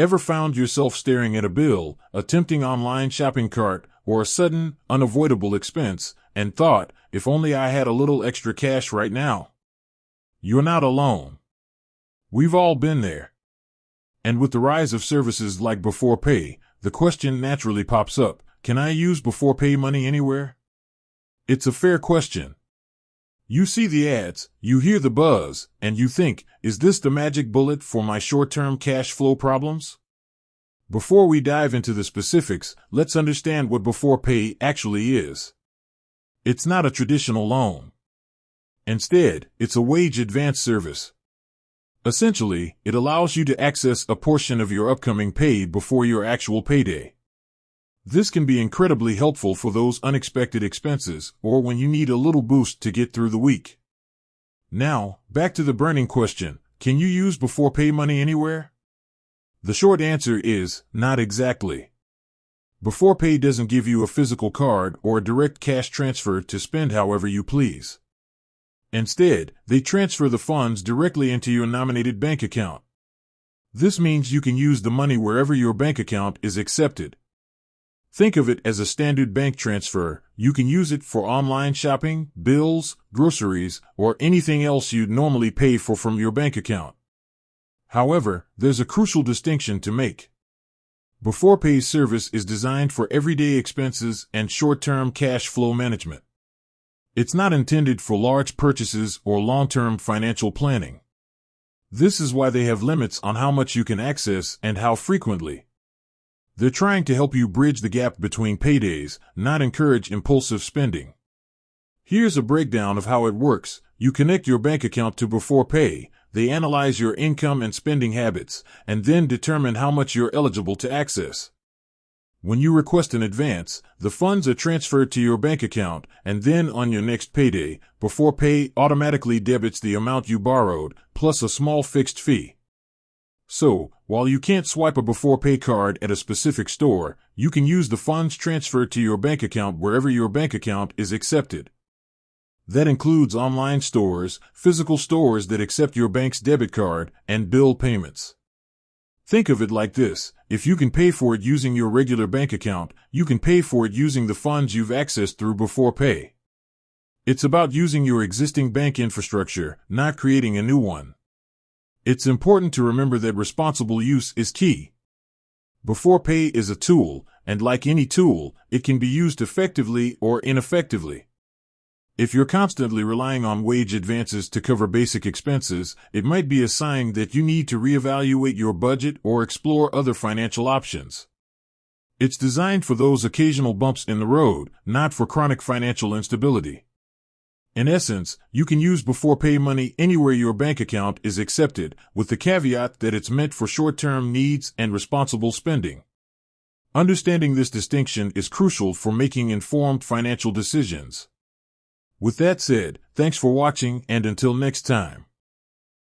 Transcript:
Ever found yourself staring at a bill, a tempting online shopping cart, or a sudden, unavoidable expense, and thought, if only I had a little extra cash right now? You're not alone. We've all been there. And with the rise of services like Beforepay, the question naturally pops up, can I use Beforepay money anywhere? It's a fair question. You see the ads, you hear the buzz, and you think, is this the magic bullet for my short-term cash flow problems? Before we dive into the specifics, let's understand what Beforepay actually is. It's not a traditional loan. Instead, it's a wage advance service. Essentially, it allows you to access a portion of your upcoming pay before your actual payday. This can be incredibly helpful for those unexpected expenses or when you need a little boost to get through the week. Now, back to the burning question, can you use Beforepay money anywhere? The short answer is, not exactly. Beforepay doesn't give you a physical card or a direct cash transfer to spend however you please. Instead, they transfer the funds directly into your nominated bank account. This means you can use the money wherever your bank account is accepted. Think of it as a standard bank transfer. You can use it for online shopping, bills, groceries, or anything else you'd normally pay for from your bank account. However, there's a crucial distinction to make. Beforepay's service is designed for everyday expenses and short-term cash flow management. It's not intended for large purchases or long-term financial planning. This is why they have limits on how much you can access and how frequently. They're trying to help you bridge the gap between paydays, not encourage impulsive spending. Here's a breakdown of how it works. You connect your bank account to Beforepay, they analyze your income and spending habits, and then determine how much you're eligible to access. When you request an advance, the funds are transferred to your bank account, and then on your next payday, Beforepay automatically debits the amount you borrowed, plus a small fixed fee. So, while you can't swipe a Beforepay card at a specific store, you can use the funds transferred to your bank account wherever your bank account is accepted. That includes online stores, physical stores that accept your bank's debit card, and bill payments. Think of it like this, if you can pay for it using your regular bank account, you can pay for it using the funds you've accessed through Beforepay. It's about using your existing bank infrastructure, not creating a new one. It's important to remember that responsible use is key. Beforepay is a tool, and like any tool, it can be used effectively or ineffectively. If you're constantly relying on wage advances to cover basic expenses, it might be a sign that you need to reevaluate your budget or explore other financial options. It's designed for those occasional bumps in the road, not for chronic financial instability. In essence, you can use Beforepay money anywhere your bank account is accepted, with the caveat that it's meant for short-term needs and responsible spending. Understanding this distinction is crucial for making informed financial decisions. With that said, thanks for watching, and until next time.